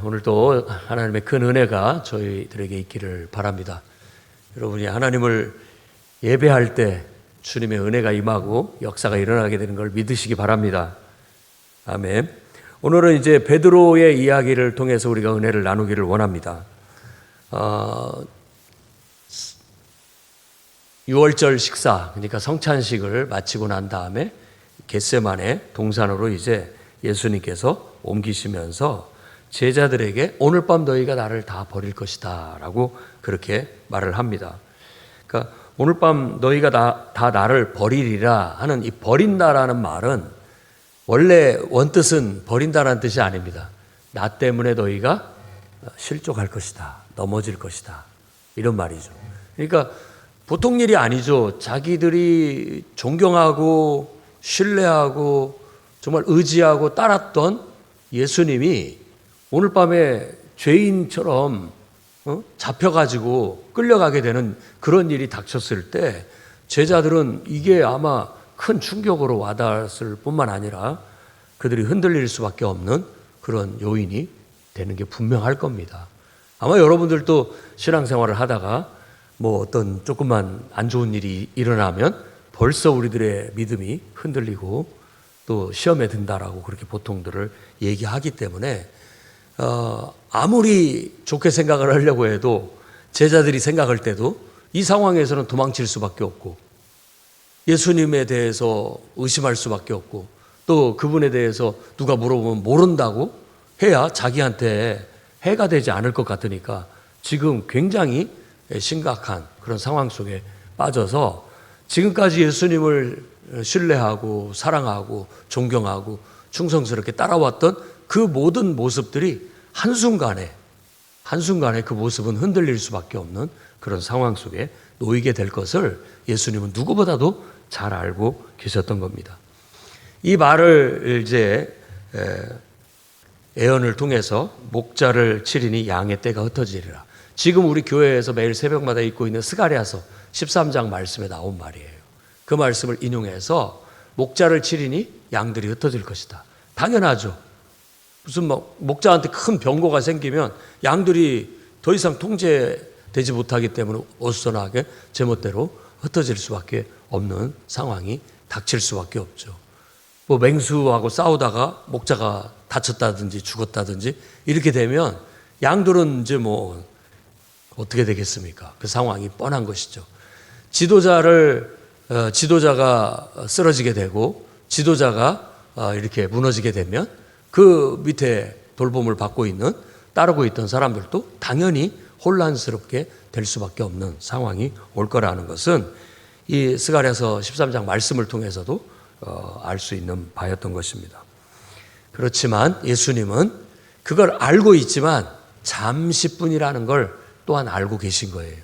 오늘도 하나님의 큰 은혜가 저희들에게 있기를 바랍니다. 여러분이 하나님을 예배할 때 주님의 은혜가 임하고 역사가 일어나게 되는 걸 믿으시기 바랍니다. 아멘. 오늘은 이제 베드로의 이야기를 통해서 우리가 은혜를 나누기를 원합니다. 6월절 식사, 그러니까 성찬식을 마치고 난 다음에 겟세마네 동산으로 이제 예수님께서 옮기시면서 제자들에게 오늘 밤 너희가 나를 다 버릴 것이다 라고 그렇게 말을 합니다. 그러니까 오늘 밤 너희가 다 나를 버리리라 하는 이 버린다라는 말은 원래 원뜻은 버린다라는 뜻이 아닙니다. 나 때문에 너희가 실족할 것이다, 넘어질 것이다, 이런 말이죠. 그러니까 보통 일이 아니죠. 자기들이 존경하고 신뢰하고 정말 의지하고 따랐던 예수님이 오늘 밤에 죄인처럼 잡혀가지고 끌려가게 되는 그런 일이 닥쳤을 때 제자들은 이게 아마 큰 충격으로 와닿았을 뿐만 아니라 그들이 흔들릴 수밖에 없는 그런 요인이 되는 게 분명할 겁니다. 아마 여러분들도 신앙생활을 하다가 뭐 어떤 조금만 안 좋은 일이 일어나면 벌써 우리들의 믿음이 흔들리고 또 시험에 든다라고 그렇게 보통들을 얘기하기 때문에 아무리 좋게 생각을 하려고 해도 제자들이 생각할 때도 이 상황에서는 도망칠 수밖에 없고 예수님에 대해서 의심할 수밖에 없고 또 그분에 대해서 누가 물어보면 모른다고 해야 자기한테 해가 되지 않을 것 같으니까 지금 굉장히 심각한 그런 상황 속에 빠져서 지금까지 예수님을 신뢰하고 사랑하고 존경하고 충성스럽게 따라왔던 그 모든 모습들이 한순간에 그 모습은 흔들릴 수밖에 없는 그런 상황 속에 놓이게 될 것을 예수님은 누구보다도 잘 알고 계셨던 겁니다. 이 말을 이제 예언을 통해서 목자를 치리니 양의 떼가 흩어지리라. 지금 우리 교회에서 매일 새벽마다 읽고 있는 스가랴서 13장 말씀에 나온 말이에요. 그 말씀을 인용해서 목자를 치리니 양들이 흩어질 것이다. 당연하죠. 무슨 목자한테 큰 병고가 생기면 양들이 더 이상 통제되지 못하기 때문에 어수선하게 제멋대로 흩어질 수밖에 없는 상황이 닥칠 수밖에 없죠. 뭐 맹수하고 싸우다가 목자가 다쳤다든지 죽었다든지 이렇게 되면 양들은 이제 뭐 어떻게 되겠습니까? 그 상황이 뻔한 것이죠. 지도자가 쓰러지게 되고 지도자가 이렇게 무너지게 되면 그 밑에 돌봄을 받고 있는 따르고 있던 사람들도 당연히 혼란스럽게 될 수밖에 없는 상황이 올 거라는 것은 이 스가랴서 13장 말씀을 통해서도 알 수 있는 바였던 것입니다. 그렇지만 예수님은 그걸 알고 있지만 잠시뿐이라는 걸 또한 알고 계신 거예요.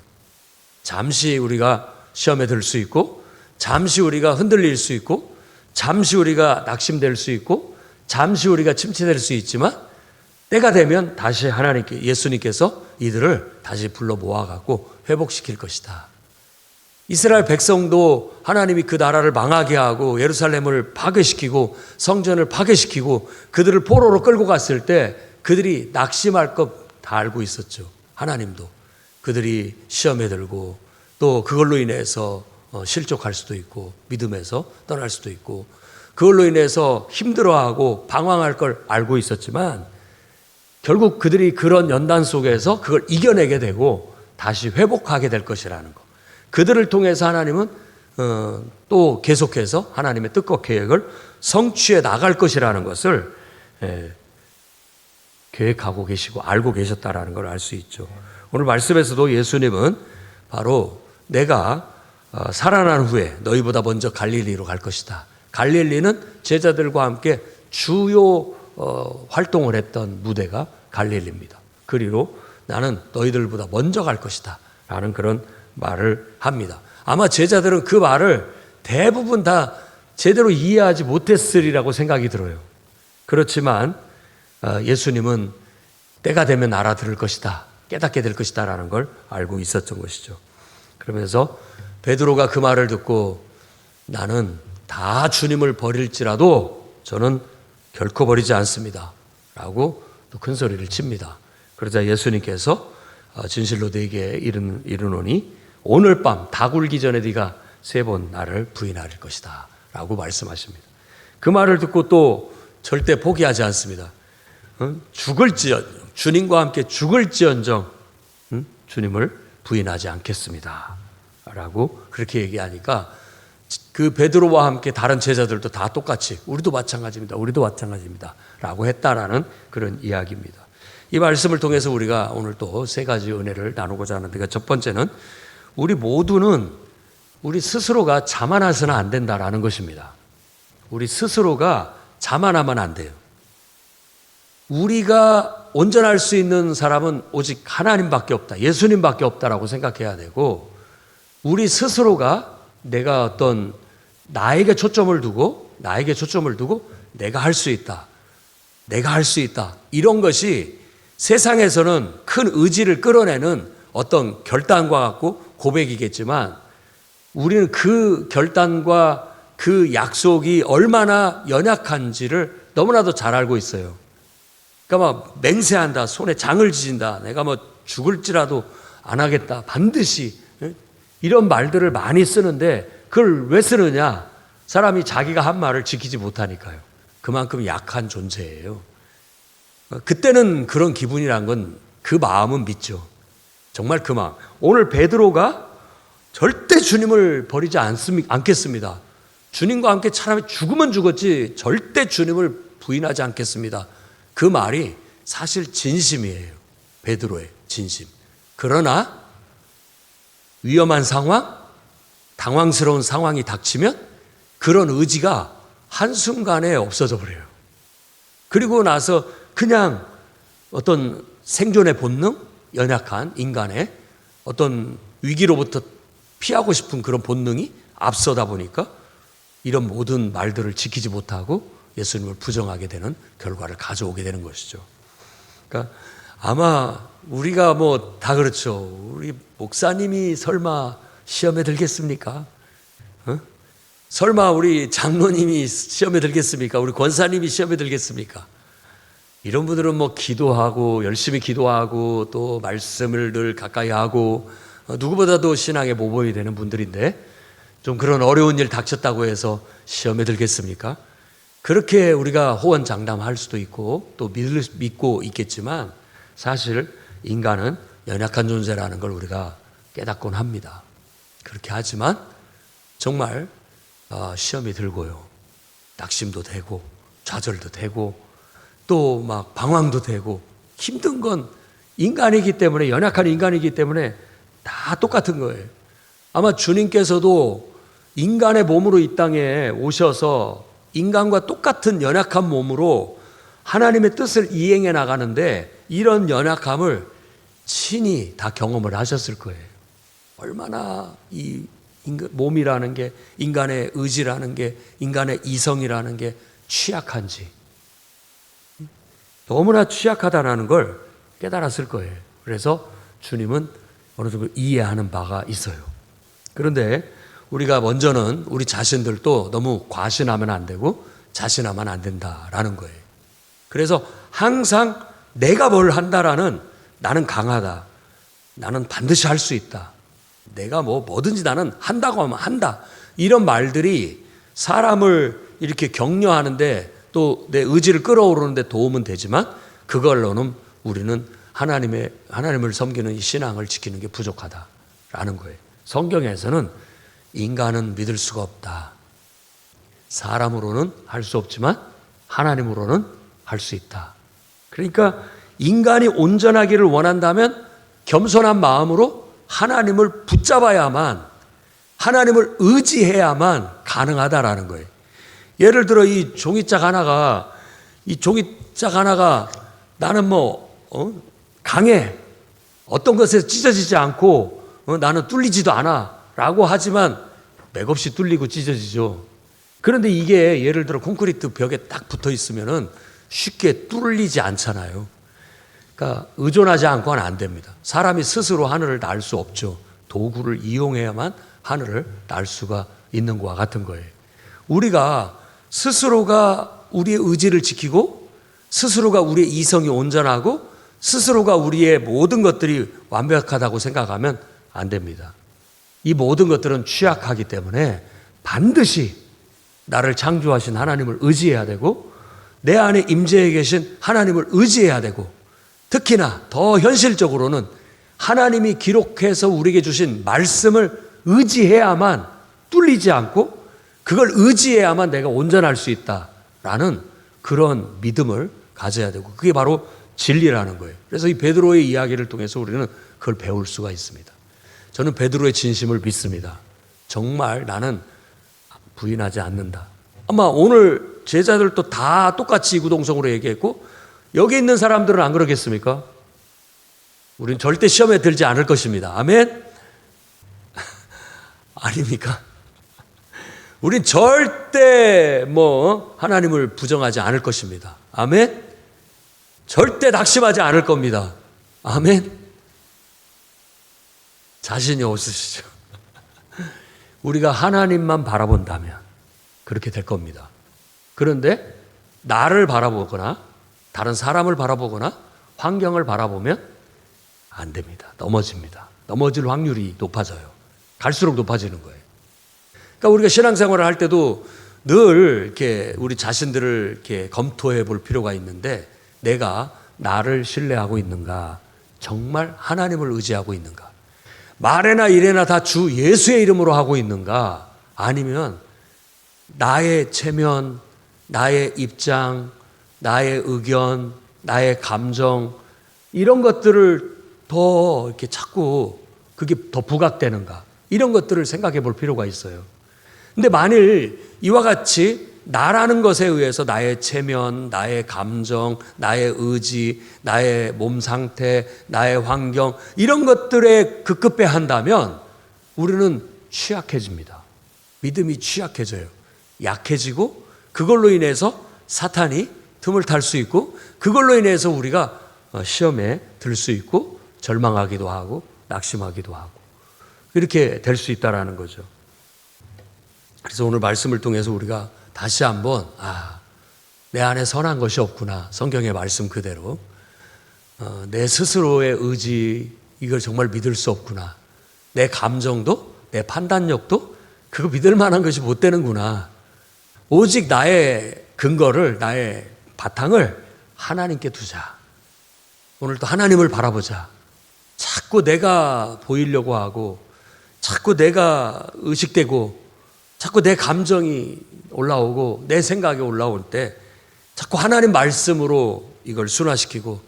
잠시 우리가 시험에 들 수 있고 잠시 우리가 흔들릴 수 있고 잠시 우리가 낙심될 수 있고 잠시 우리가 침체될 수 있지만 때가 되면 다시 예수님께서 이들을 다시 불러 모아갖고 회복시킬 것이다. 이스라엘 백성도 하나님이 그 나라를 망하게 하고 예루살렘을 파괴시키고 성전을 파괴시키고 그들을 포로로 끌고 갔을 때 그들이 낙심할 것 다 알고 있었죠. 하나님도 그들이 시험에 들고 또 그걸로 인해서 실족할 수도 있고 믿음에서 떠날 수도 있고 그걸로 인해서 힘들어하고 방황할 걸 알고 있었지만 결국 그들이 그런 연단 속에서 그걸 이겨내게 되고 다시 회복하게 될 것이라는 것. 그들을 통해서 하나님은 또 계속해서 하나님의 뜻과 계획을 성취해 나갈 것이라는 것을 계획하고 계시고 알고 계셨다라는 걸 알 수 있죠. 오늘 말씀에서도 예수님은 바로 내가 살아난 후에 너희보다 먼저 갈릴리로 갈 것이다. 갈릴리는 제자들과 함께 주요 활동을 했던 무대가 갈릴리입니다. 그리로 나는 너희들보다 먼저 갈 것이다 라는 그런 말을 합니다. 아마 제자들은 그 말을 대부분 다 제대로 이해하지 못했으리라고 생각이 들어요. 그렇지만 예수님은 때가 되면 알아들을 것이다, 깨닫게 될 것이다 라는 걸 알고 있었던 것이죠. 그러면서 베드로가 그 말을 듣고 나는 다 주님을 버릴지라도 저는 결코 버리지 않습니다 라고 또 큰 소리를 칩니다. 그러자 예수님께서 진실로 네게 이르노니 오늘 밤 다 굴기 전에 네가 3번 나를 부인할 것이다 라고 말씀하십니다. 그 말을 듣고 또 절대 포기하지 않습니다. 주님과 함께 죽을지언정 주님을 부인하지 않겠습니다 라고 그렇게 얘기하니까 그 베드로와 함께 다른 제자들도 다 똑같이 우리도 마찬가지입니다 라고 했다라는 그런 이야기입니다. 이 말씀을 통해서 우리가 오늘 또 3가지 은혜를 나누고자 하는데, 첫 번째는 우리 모두는 우리 스스로가 자만해서는 안 된다라는 것입니다. 우리 스스로가 자만하면 안 돼요. 우리가 온전할 수 있는 사람은 오직 하나님밖에 없다, 예수님밖에 없다라고 생각해야 되고, 우리 스스로가 내가 어떤 나에게 초점을 두고 내가 할 수 있다 이런 것이 세상에서는 큰 의지를 끌어내는 어떤 결단과 같고 고백이겠지만, 우리는 그 결단과 그 약속이 얼마나 연약한지를 너무나도 잘 알고 있어요. 그러니까 막 맹세한다, 손에 장을 지진다, 내가 뭐 죽을지라도 안 하겠다, 반드시, 이런 말들을 많이 쓰는데 그걸 왜 쓰느냐? 사람이 자기가 한 말을 지키지 못하니까요. 그만큼 약한 존재예요. 그때는 그런 기분이란 건 그 마음은 믿죠. 정말 그 마음. 오늘 베드로가 절대 주님을 버리지 않겠습니다. 주님과 함께 차라리 죽으면 죽었지 절대 주님을 부인하지 않겠습니다. 그 말이 사실 진심이에요. 베드로의 진심. 그러나 위험한 상황, 당황스러운 상황이 닥치면 그런 의지가 한순간에 없어져 버려요. 그리고 나서 그냥 어떤 생존의 본능, 연약한 인간의 어떤 위기로부터 피하고 싶은 그런 본능이 앞서다 보니까 이런 모든 말들을 지키지 못하고 예수님을 부정하게 되는 결과를 가져오게 되는 것이죠. 그러니까 아마 우리가 뭐 다 그렇죠. 우리 목사님이 설마 시험에 들겠습니까? 설마 우리 장로님이 시험에 들겠습니까? 우리 권사님이 시험에 들겠습니까? 이런 분들은 뭐 기도하고 열심히 기도하고 또 말씀을 늘 가까이 하고 누구보다도 신앙에 모범이 되는 분들인데, 좀 그런 어려운 일 닥쳤다고 해서 시험에 들겠습니까? 그렇게 우리가 호언장담할 수도 있고 또 믿고 있겠지만, 사실 인간은 연약한 존재라는 걸 우리가 깨닫곤 합니다. 그렇게 하지만 정말 시험이 들고요, 낙심도 되고 좌절도 되고 또 막 방황도 되고 힘든 건 인간이기 때문에, 연약한 인간이기 때문에 다 똑같은 거예요. 아마 주님께서도 인간의 몸으로 이 땅에 오셔서 인간과 똑같은 연약한 몸으로 하나님의 뜻을 이행해 나가는데 이런 연약함을 친히 다 경험을 하셨을 거예요. 얼마나 이 몸이라는 게, 인간의 의지라는 게, 인간의 이성이라는 게 취약한지, 너무나 취약하다는 걸 깨달았을 거예요. 그래서 주님은 어느 정도 이해하는 바가 있어요. 그런데 우리가 먼저는 우리 자신들도 너무 과신하면 안 되고 자신하면 안 된다라는 거예요. 그래서 항상 내가 뭘 한다라는, 나는 강하다, 나는 반드시 할 수 있다, 내가 뭐든지 나는 한다고 하면 한다, 이런 말들이 사람을 이렇게 격려하는데 또 내 의지를 끌어오르는데 도움은 되지만, 그걸로는 우리는 하나님을 섬기는 이 신앙을 지키는 게 부족하다라는 거예요. 성경에서는 인간은 믿을 수가 없다, 사람으로는 할 수 없지만 하나님으로는 할 수 있다. 그러니까 인간이 온전하기를 원한다면 겸손한 마음으로 하나님을 붙잡아야만, 하나님을 의지해야만 가능하다라는 거예요. 예를 들어 이 종이짝 하나가 나는 강해, 어떤 것에 찢어지지 않고 나는 뚫리지도 않아 라고 하지만 맥없이 뚫리고 찢어지죠. 그런데 이게 예를 들어 콘크리트 벽에 딱 붙어 있으면은 쉽게 뚫리지 않잖아요. 그러니까 의존하지 않고는 안 됩니다. 사람이 스스로 하늘을 날 수 없죠. 도구를 이용해야만 하늘을 날 수가 있는 것과 같은 거예요. 우리가 스스로가 우리의 의지를 지키고 스스로가 우리의 이성이 온전하고 스스로가 우리의 모든 것들이 완벽하다고 생각하면 안 됩니다. 이 모든 것들은 취약하기 때문에 반드시 나를 창조하신 하나님을 의지해야 되고 내 안에 임재해 계신 하나님을 의지해야 되고 특히나 더 현실적으로는 하나님이 기록해서 우리에게 주신 말씀을 의지해야만 뚫리지 않고 그걸 의지해야만 내가 온전할 수 있다라는 그런 믿음을 가져야 되고 그게 바로 진리라는 거예요. 그래서 이 베드로의 이야기를 통해서 우리는 그걸 배울 수가 있습니다. 저는 베드로의 진심을 믿습니다. 정말 나는 부인하지 않는다. 아마 오늘 제자들도 다 똑같이 이구동성으로 얘기했고 여기 있는 사람들은 안 그러겠습니까? 우린 절대 시험에 들지 않을 것입니다. 아멘? 아닙니까? 우린 절대 하나님을 부정하지 않을 것입니다. 아멘? 절대 낙심하지 않을 겁니다. 아멘? 자신이 없으시죠? 우리가 하나님만 바라본다면 그렇게 될 겁니다. 그런데 나를 바라보거나 다른 사람을 바라보거나 환경을 바라보면 안 됩니다. 넘어집니다. 넘어질 확률이 높아져요. 갈수록 높아지는 거예요. 그러니까 우리가 신앙생활을 할 때도 늘 이렇게 우리 자신들을 이렇게 검토해 볼 필요가 있는데 내가 나를 신뢰하고 있는가? 정말 하나님을 의지하고 있는가? 말에나 일에나 다 주 예수의 이름으로 하고 있는가? 아니면 나의 체면, 나의 입장, 나의 의견, 나의 감정 이런 것들을 더 이렇게 자꾸 그게 더 부각되는가? 이런 것들을 생각해 볼 필요가 있어요. 근데 만일 이와 같이 나라는 것에 의해서 나의 체면, 나의 감정, 나의 의지, 나의 몸 상태, 나의 환경 이런 것들에 급급해한다면 우리는 취약해집니다. 믿음이 취약해져요. 약해지고 그걸로 인해서 사탄이 틈을 탈 수 있고 그걸로 인해서 우리가 시험에 들 수 있고 절망하기도 하고 낙심하기도 하고 이렇게 될 수 있다라는 거죠. 그래서 오늘 말씀을 통해서 우리가 다시 한번 내 안에 선한 것이 없구나. 성경의 말씀 그대로 내 스스로의 의지 이걸 정말 믿을 수 없구나. 내 감정도 내 판단력도 그거 믿을 만한 것이 못 되는구나. 오직 나의 근거를 나의 바탕을 하나님께 두자. 오늘 또 하나님을 바라보자. 자꾸 내가 보이려고 하고 자꾸 내가 의식되고 자꾸 내 감정이 올라오고 내 생각이 올라올 때 자꾸 하나님 말씀으로 이걸 순화시키고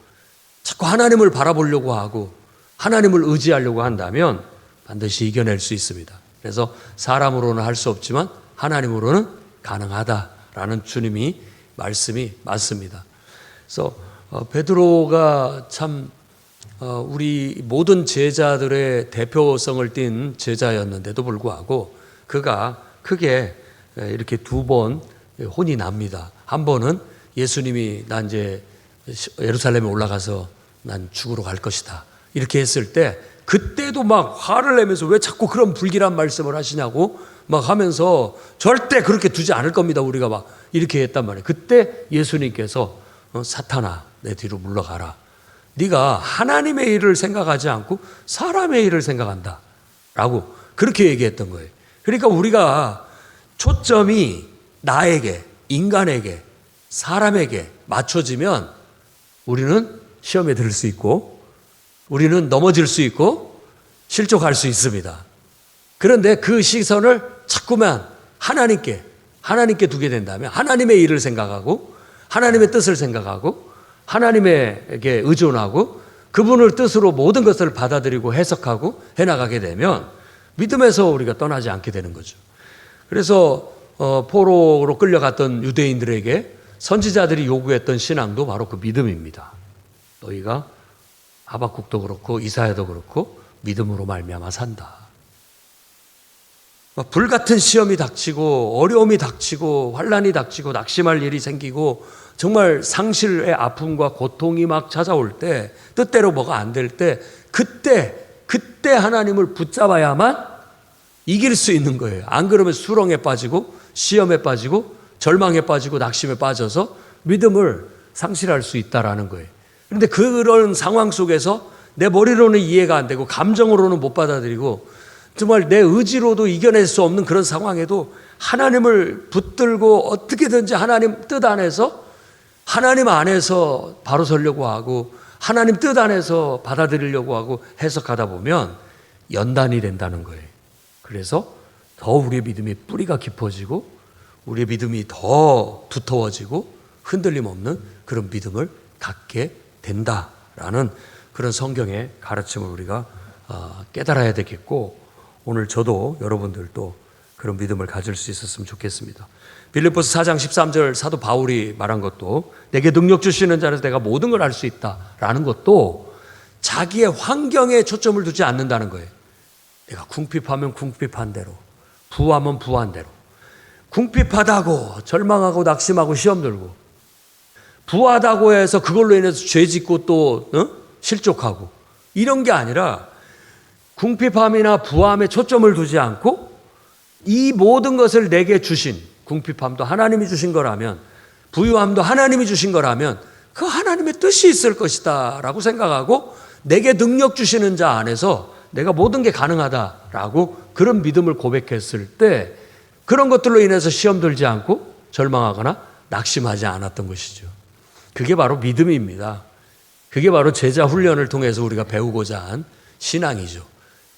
자꾸 하나님을 바라보려고 하고 하나님을 의지하려고 한다면 반드시 이겨낼 수 있습니다. 그래서 사람으로는 할 수 없지만 하나님으로는 가능하다라는 주님이 말씀이 맞습니다. 그래서 베드로가 참 우리 모든 제자들의 대표성을 띈 제자였는데도 불구하고 그가 크게 이렇게 두 번 혼이 납니다. 한 번은 예수님이 난 이제 예루살렘에 올라가서 난 죽으러 갈 것이다. 이렇게 했을 때 그때도 막 화를 내면서 왜 자꾸 그런 불길한 말씀을 하시냐고 막 하면서 절대 그렇게 두지 않을 겁니다. 우리가 막 이렇게 했단 말이에요. 그때 예수님께서 사탄아 내 뒤로 물러가라. 네가 하나님의 일을 생각하지 않고 사람의 일을 생각한다. 라고 그렇게 얘기했던 거예요. 그러니까 우리가 초점이 나에게, 인간에게, 사람에게 맞춰지면 우리는 시험에 들 수 있고 우리는 넘어질 수 있고 실족할 수 있습니다. 그런데 그 시선을 자꾸만 하나님께 두게 된다면 하나님의 일을 생각하고 하나님의 뜻을 생각하고 하나님에게 의존하고 그분을 뜻으로 모든 것을 받아들이고 해석하고 해나가게 되면 믿음에서 우리가 떠나지 않게 되는 거죠. 그래서 포로로 끌려갔던 유대인들에게 선지자들이 요구했던 신앙도 바로 그 믿음입니다. 너희가 하박국도 그렇고 이사야도 그렇고 믿음으로 말미암아 산다. 불같은 시험이 닥치고 어려움이 닥치고 환난이 닥치고 낙심할 일이 생기고 정말 상실의 아픔과 고통이 막 찾아올 때 뜻대로 뭐가 안 될 때 그때 하나님을 붙잡아야만 이길 수 있는 거예요. 안 그러면 수렁에 빠지고 시험에 빠지고 절망에 빠지고 낙심에 빠져서 믿음을 상실할 수 있다라는 거예요. 그런데 그런 상황 속에서 내 머리로는 이해가 안 되고 감정으로는 못 받아들이고 정말 내 의지로도 이겨낼 수 없는 그런 상황에도 하나님을 붙들고 어떻게든지 하나님 뜻 안에서 하나님 안에서 바로 서려고 하고 하나님 뜻 안에서 받아들이려고 하고 해석하다 보면 연단이 된다는 거예요. 그래서 더 우리의 믿음이 뿌리가 깊어지고 우리의 믿음이 더 두터워지고 흔들림 없는 그런 믿음을 갖게 된다라는 그런 성경의 가르침을 우리가 깨달아야 되겠고, 오늘 저도 여러분들도 그런 믿음을 가질 수 있었으면 좋겠습니다. 빌립보서 4장 13절 사도 바울이 말한 것도 내게 능력 주시는 자라서 내가 모든 걸 할 수 있다라는 것도 자기의 환경에 초점을 두지 않는다는 거예요. 내가 궁핍하면 궁핍한 대로, 부하면 부한 대로, 궁핍하다고 절망하고 낙심하고 시험 들고, 부하다고 해서 그걸로 인해서 죄 짓고 또 실족하고, 이런 게 아니라 궁핍함이나 부함에 초점을 두지 않고 이 모든 것을 내게 주신, 궁핍함도 하나님이 주신 거라면, 부유함도 하나님이 주신 거라면 그 하나님의 뜻이 있을 것이다 라고 생각하고 내게 능력 주시는 자 안에서 내가 모든 게 가능하다라고 그런 믿음을 고백했을 때 그런 것들로 인해서 시험 들지 않고 절망하거나 낙심하지 않았던 것이죠. 그게 바로 믿음입니다. 그게 바로 제자 훈련을 통해서 우리가 배우고자 한 신앙이죠.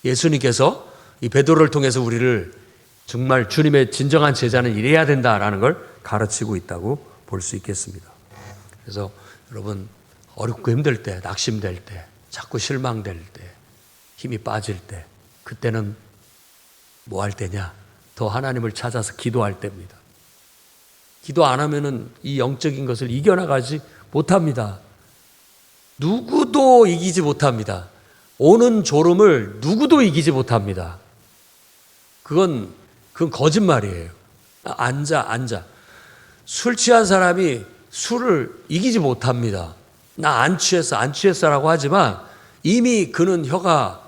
예수님께서 이 베드로를 통해서 우리를 정말 주님의 진정한 제자는 이래야 된다라는 걸 가르치고 있다고 볼 수 있겠습니다. 그래서 여러분, 어렵고 힘들 때, 낙심될 때, 자꾸 실망될 때, 힘이 빠질 때, 그때는 뭐 할 때냐? 더 하나님을 찾아서 기도할 때입니다. 기도 안 하면은 이 영적인 것을 이겨나가지 못합니다. 누구도 이기지 못합니다. 오는 졸음을 누구도 이기지 못합니다. 그건 거짓말이에요. 앉아. 술 취한 사람이 술을 이기지 못합니다. 나 안 취했어라고 하지만 이미 그는 혀가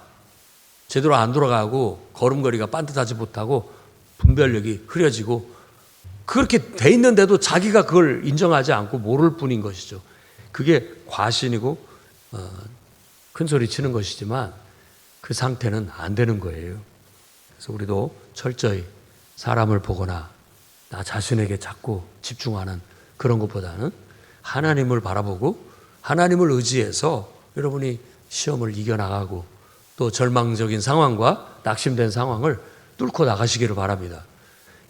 제대로 안 돌아가고 걸음걸이가 반듯하지 못하고 분별력이 흐려지고 그렇게 돼 있는데도 자기가 그걸 인정하지 않고 모를 뿐인 것이죠. 그게 과신이고 큰 소리 치는 것이지만 그 상태는 안 되는 거예요. 그래서 우리도 철저히 사람을 보거나 나 자신에게 자꾸 집중하는 그런 것보다는 하나님을 바라보고 하나님을 의지해서 여러분이 시험을 이겨나가고 또 절망적인 상황과 낙심된 상황을 뚫고 나가시기를 바랍니다.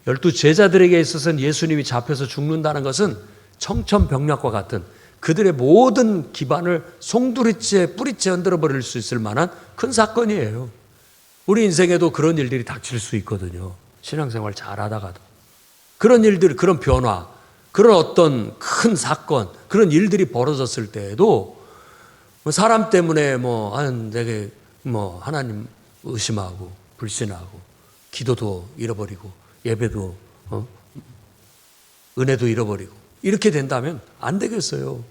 12 제자들에게 있어서는 예수님이 잡혀서 죽는다는 것은 청천벽력과 같은 그들의 모든 기반을 송두리째 뿌리째 흔들어 버릴 수 있을 만한 큰 사건이에요. 우리 인생에도 그런 일들이 닥칠 수 있거든요. 신앙생활 잘하다가도. 그런 일들, 그런 변화, 그런 어떤 큰 사건, 그런 일들이 벌어졌을 때에도 사람 때문에 내게 하나님 의심하고 불신하고 기도도 잃어버리고 예배도 은혜도 잃어버리고 이렇게 된다면 안 되겠어요.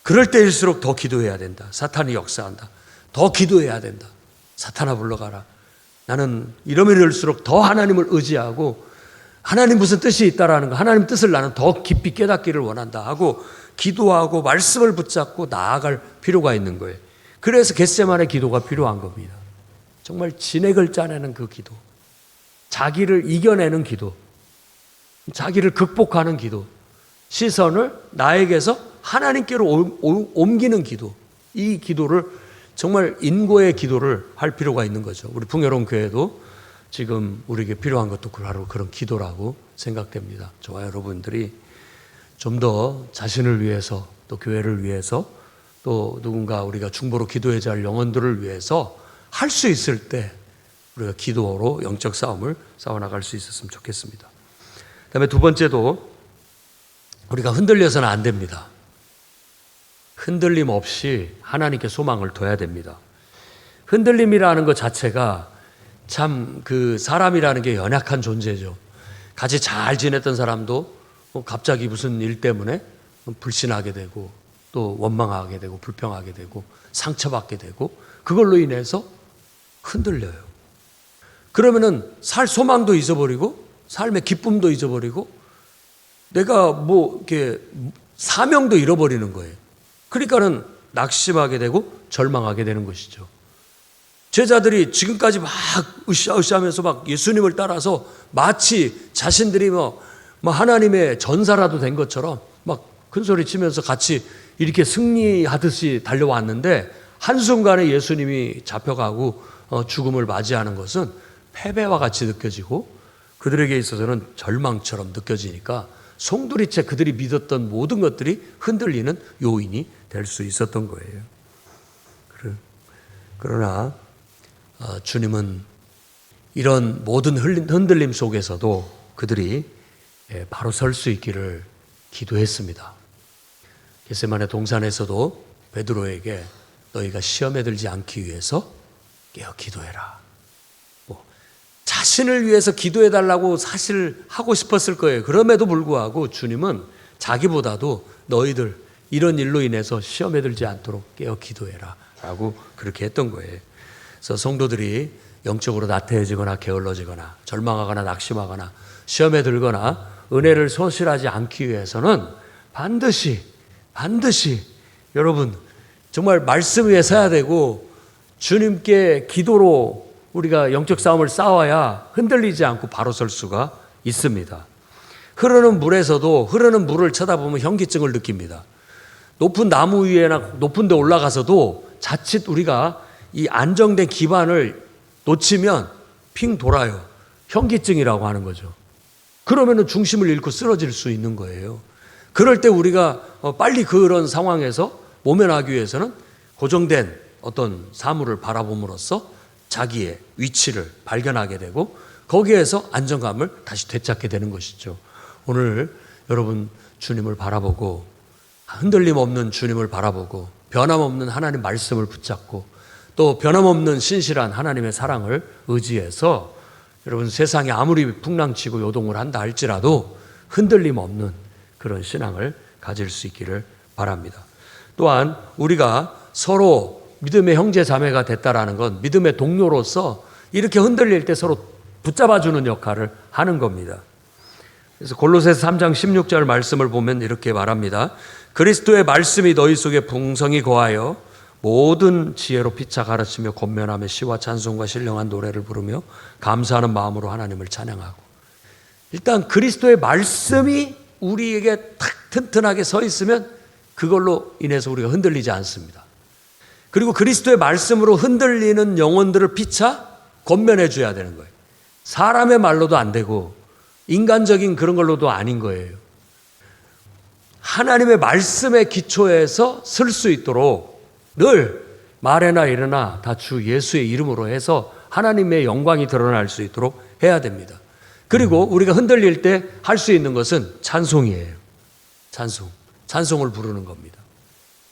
그럴 때일수록 더 기도해야 된다. 사탄이 역사한다. 더 기도해야 된다. 사탄아 불러가라. 나는 이러면 이럴수록 더 하나님을 의지하고 하나님 무슨 뜻이 있다라는 거, 하나님 뜻을 나는 더 깊이 깨닫기를 원한다 하고 기도하고 말씀을 붙잡고 나아갈 필요가 있는 거예요. 그래서 겟세마네 기도가 필요한 겁니다. 정말 진액을 짜내는 그 기도, 자기를 이겨내는 기도, 자기를 극복하는 기도, 시선을 나에게서 하나님께로 옮기는 기도, 이 기도를 정말 인고의 기도를 할 필요가 있는 거죠. 우리 풍요로운 교회도 지금 우리에게 필요한 것도 바로 그런 기도라고 생각됩니다. 저와 여러분들이 좀 더 자신을 위해서 또 교회를 위해서 또 누군가 우리가 중보로 기도해야 할 영혼들을 위해서 할 수 있을 때 우리가 기도로 영적 싸움을 싸워나갈 수 있었으면 좋겠습니다. 그다음에 두 번째도 우리가 흔들려서는 안 됩니다. 흔들림 없이 하나님께 소망을 둬야 됩니다. 흔들림이라는 것 자체가 참 그 사람이라는 게 연약한 존재죠. 같이 잘 지냈던 사람도 갑자기 무슨 일 때문에 불신하게 되고 또 원망하게 되고 불평하게 되고 상처받게 되고 그걸로 인해서 흔들려요. 그러면은 살 소망도 잊어버리고 삶의 기쁨도 잊어버리고 내가 이렇게 사명도 잃어버리는 거예요. 그러니까는 낙심하게 되고 절망하게 되는 것이죠. 제자들이 지금까지 막 으쌰으쌰하면서 막 예수님을 따라서 마치 자신들이 뭐 하나님의 전사라도 된 것처럼 막 큰소리 치면서 같이 이렇게 승리하듯이 달려왔는데 한순간에 예수님이 잡혀가고 죽음을 맞이하는 것은 패배와 같이 느껴지고 그들에게 있어서는 절망처럼 느껴지니까 송두리째 그들이 믿었던 모든 것들이 흔들리는 요인이 될 수 있었던 거예요. 그러나 주님은 이런 모든 흔들림 속에서도 그들이 바로 설 수 있기를 기도했습니다. 겟세마네 동산에서도 베드로에게 너희가 시험에 들지 않기 위해서 깨어 기도해라. 자신을 위해서 기도해달라고 사실 하고 싶었을 거예요. 그럼에도 불구하고 주님은 자기보다도 너희들 이런 일로 인해서 시험에 들지 않도록 깨어 기도해라 라고 그렇게 했던 거예요. 그래서 성도들이 영적으로 나태해지거나 게을러지거나 절망하거나 낙심하거나 시험에 들거나 은혜를 소실하지 않기 위해서는 반드시 여러분 정말 말씀 위에 서야 되고 주님께 기도로 우리가 영적 싸움을 싸워야 흔들리지 않고 바로 설 수가 있습니다. 흐르는 물에서도 흐르는 물을 쳐다보면 현기증을 느낍니다. 높은 나무 위에나 높은 데 올라가서도 자칫 우리가 이 안정된 기반을 놓치면 핑 돌아요. 현기증이라고 하는 거죠. 그러면은 중심을 잃고 쓰러질 수 있는 거예요. 그럴 때 우리가 빨리 그런 상황에서 모면하기 위해서는 고정된 어떤 사물을 바라봄으로써 자기의 위치를 발견하게 되고 거기에서 안정감을 다시 되찾게 되는 것이죠. 오늘 여러분 주님을 바라보고 흔들림 없는 주님을 바라보고 변함없는 하나님 말씀을 붙잡고 또 변함없는 신실한 하나님의 사랑을 의지해서 여러분 세상이 아무리 풍랑치고 요동을 한다 할지라도 흔들림 없는 그런 신앙을 가질 수 있기를 바랍니다. 또한 우리가 서로 믿음의 형제 자매가 됐다라는 건 믿음의 동료로서 이렇게 흔들릴 때 서로 붙잡아주는 역할을 하는 겁니다. 그래서 골로새서 3장 16절 말씀을 보면 이렇게 말합니다. 그리스도의 말씀이 너희 속에 풍성히 거하여 모든 지혜로 피차 가르치며 권면하며 시와 찬송과 신령한 노래를 부르며 감사하는 마음으로 하나님을 찬양하고. 일단 그리스도의 말씀이 우리에게 탁 튼튼하게 서 있으면 그걸로 인해서 우리가 흔들리지 않습니다. 그리고 그리스도의 말씀으로 흔들리는 영혼들을 피차 권면해 줘야 되는 거예요. 사람의 말로도 안 되고 인간적인 그런 걸로도 아닌 거예요. 하나님의 말씀의 기초에서 설 수 있도록 늘 말에나 일에나 다 주 예수의 이름으로 해서 하나님의 영광이 드러날 수 있도록 해야 됩니다. 그리고 우리가 흔들릴 때 할 수 있는 것은 찬송이에요. 찬송을 부르는 겁니다.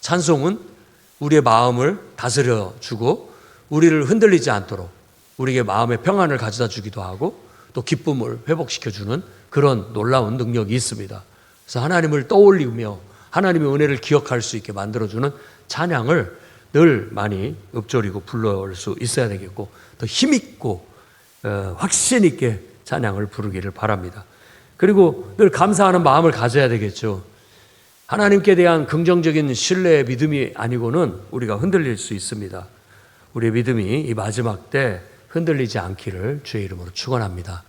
찬송은 우리의 마음을 다스려 주고 우리를 흔들리지 않도록 우리에게 마음의 평안을 가져다 주기도 하고 또 기쁨을 회복시켜 주는 그런 놀라운 능력이 있습니다. 그래서 하나님을 떠올리며 하나님의 은혜를 기억할 수 있게 만들어주는 찬양을 늘 많이 읊조리고 불러올 수 있어야 되겠고 더 힘있고 확신 있게 찬양을 부르기를 바랍니다. 그리고 늘 감사하는 마음을 가져야 되겠죠. 하나님께 대한 긍정적인 신뢰의 믿음이 아니고는 우리가 흔들릴 수 있습니다. 우리의 믿음이 이 마지막 때 흔들리지 않기를 주의 이름으로 축원합니다.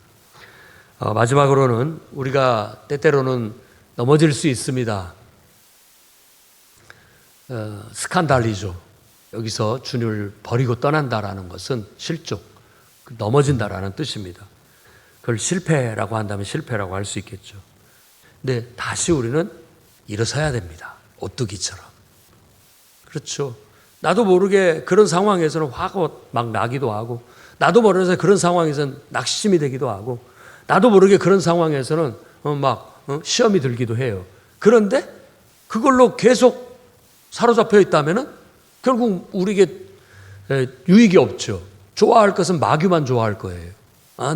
마지막으로는 우리가 때때로는 넘어질 수 있습니다. 스칸달리죠. 여기서 주님을 버리고 떠난다라는 것은 실족, 넘어진다라는 뜻입니다. 그걸 실패라고 한다면 실패라고 할 수 있겠죠. 근데 다시 우리는 일어서야 됩니다. 오뚜기처럼. 그렇죠. 나도 모르게 그런 상황에서는 화가 막 나기도 하고 나도 모르게 그런 상황에서는 낙심이 되기도 하고 나도 모르게 그런 상황에서는 시험이 들기도 해요. 그런데 그걸로 계속 사로잡혀 있다면 결국 우리에게 유익이 없죠. 좋아할 것은 마귀만 좋아할 거예요.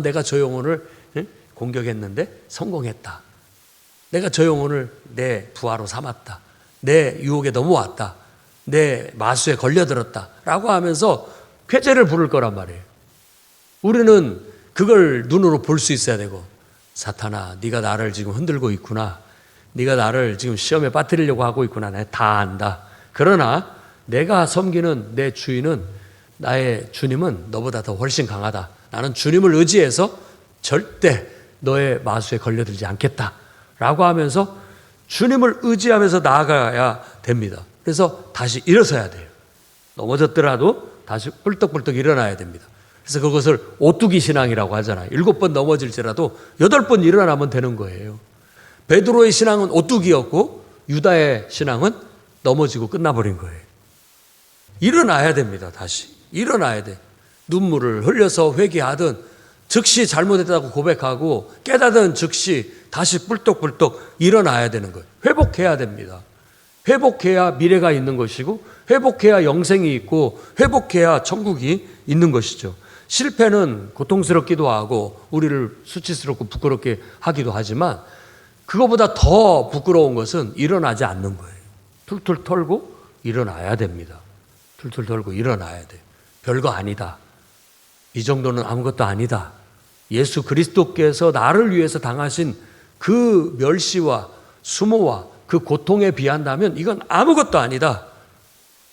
내가 저 영혼을 공격했는데 성공했다. 내가 저 영혼을 내 부하로 삼았다. 내 유혹에 넘어왔다. 내 마수에 걸려들었다. 라고 하면서 쾌재를 부를 거란 말이에요. 우리는 그걸 눈으로 볼 수 있어야 되고 사탄아 네가 나를 지금 흔들고 있구나. 네가 나를 지금 시험에 빠뜨리려고 하고 있구나. 내가 다 안다. 그러나 내가 섬기는 내 주인은, 나의 주님은 너보다 더 훨씬 강하다. 나는 주님을 의지해서 절대 너의 마수에 걸려들지 않겠다 라고 하면서 주님을 의지하면서 나아가야 됩니다. 그래서 다시 일어서야 돼요. 넘어졌더라도 다시 뿔떡뿔떡 일어나야 됩니다. 그래서 그것을 오뚜기 신앙이라고 하잖아요. 7번 넘어질지라도 8번 일어나면 되는 거예요. 베드로의 신앙은 오뚜기였고 유다의 신앙은 넘어지고 끝나버린 거예요. 일어나야 됩니다. 다시 일어나야 돼. 눈물을 흘려서 회개하든 즉시 잘못했다고 고백하고 깨닫은 즉시 다시 뿔떡뿔떡 일어나야 되는 거예요. 회복해야 됩니다. 회복해야 미래가 있는 것이고 회복해야 영생이 있고 회복해야 천국이 있는 것이죠. 실패는 고통스럽기도 하고 우리를 수치스럽고 부끄럽게 하기도 하지만 그거보다 더 부끄러운 것은 일어나지 않는 거예요. 툴툴 털고 일어나야 됩니다. 툴툴 털고 일어나야 돼요. 별거 아니다. 이 정도는 아무것도 아니다. 예수 그리스도께서 나를 위해서 당하신 그 멸시와 수모와 그 고통에 비한다면 이건 아무것도 아니다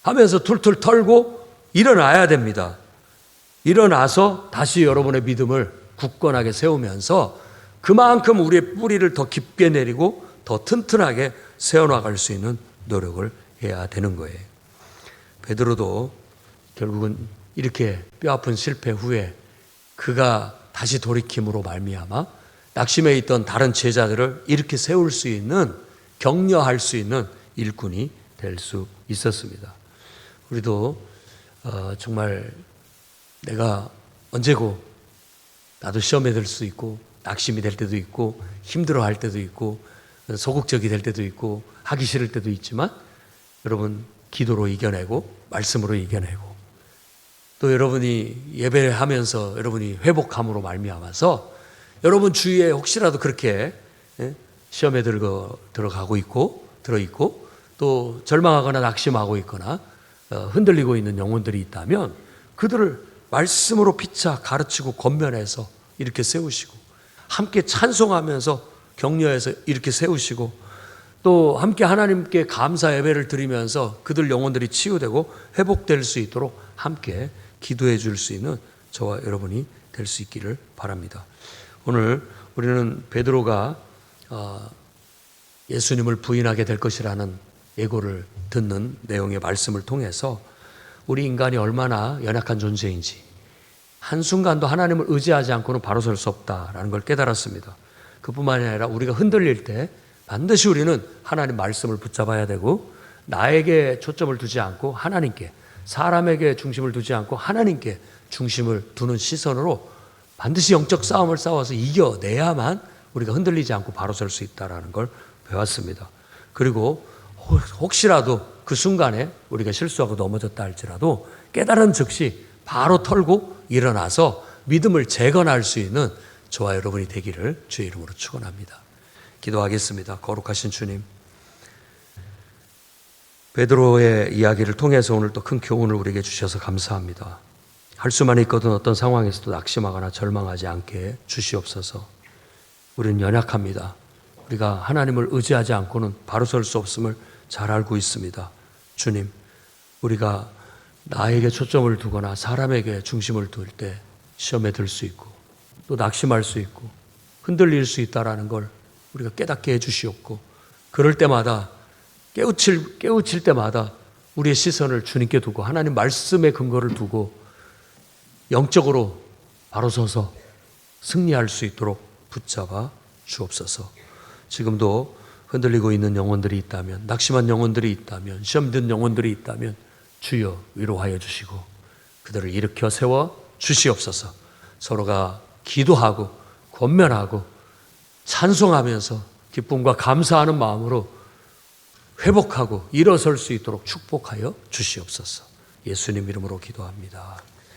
하면서 툴툴 털고 일어나야 됩니다. 일어나서 다시 여러분의 믿음을 굳건하게 세우면서 그만큼 우리의 뿌리를 더 깊게 내리고 더 튼튼하게 세워나갈 수 있는 노력을 해야 되는 거예요. 베드로도 결국은 이렇게 뼈아픈 실패 후에 그가 다시 돌이킴으로 말미암아 낙심해 있던 다른 제자들을 이렇게 세울 수 있는, 격려할 수 있는 일꾼이 될 수 있었습니다. 우리도 정말 내가 언제고 나도 시험에 들 수 있고 낙심이 될 때도 있고 힘들어할 때도 있고 소극적이 될 때도 있고 하기 싫을 때도 있지만 여러분 기도로 이겨내고 말씀으로 이겨내고 또 여러분이 예배하면서 여러분이 회복함으로 말미암아서 여러분 주위에 혹시라도 그렇게 시험에 들어가고 있고 들어있고 또 절망하거나 낙심하고 있거나 흔들리고 있는 영혼들이 있다면 그들을 말씀으로 피차 가르치고 권면해서 이렇게 세우시고 함께 찬송하면서 격려해서 이렇게 세우시고 또 함께 하나님께 감사 예배를 드리면서 그들 영혼들이 치유되고 회복될 수 있도록 함께 기도해 줄 수 있는 저와 여러분이 될 수 있기를 바랍니다. 오늘 우리는 베드로가 예수님을 부인하게 될 것이라는 예고를 듣는 내용의 말씀을 통해서 우리 인간이 얼마나 연약한 존재인지 한순간도 하나님을 의지하지 않고는 바로 설 수 없다라는 걸 깨달았습니다. 그뿐만이 아니라 우리가 흔들릴 때 반드시 우리는 하나님 말씀을 붙잡아야 되고 나에게 초점을 두지 않고 하나님께, 사람에게 중심을 두지 않고 하나님께 중심을 두는 시선으로 반드시 영적 싸움을 싸워서 이겨내야만 우리가 흔들리지 않고 바로 설 수 있다는 걸 배웠습니다. 그리고 혹시라도 그 순간에 우리가 실수하고 넘어졌다 할지라도 깨달은 즉시 바로 털고 일어나서 믿음을 재건할 수 있는 저와 여러분이 되기를 주의 이름으로 축원합니다. 기도하겠습니다. 거룩하신 주님, 베드로의 이야기를 통해서 오늘 또 큰 교훈을 우리에게 주셔서 감사합니다. 할 수만 있거든 어떤 상황에서도 낙심하거나 절망하지 않게 주시옵소서. 우리는 연약합니다. 우리가 하나님을 의지하지 않고는 바로 설 수 없음을 잘 알고 있습니다. 주님, 우리가 나에게 초점을 두거나 사람에게 중심을 둘 때 시험에 들 수 있고 또 낙심할 수 있고 흔들릴 수 있다는 걸 우리가 깨닫게 해주시옵고 그럴 때마다 깨우칠 때마다 우리의 시선을 주님께 두고 하나님 말씀의 근거를 두고 영적으로 바로 서서 승리할 수 있도록 붙잡아 주옵소서. 지금도 흔들리고 있는 영혼들이 있다면, 낙심한 영혼들이 있다면, 시험 든 영혼들이 있다면 주여 위로하여 주시고 그들을 일으켜 세워 주시옵소서. 서로가 기도하고 권면하고 찬송하면서 기쁨과 감사하는 마음으로 회복하고 일어설 수 있도록 축복하여 주시옵소서. 예수님 이름으로 기도합니다.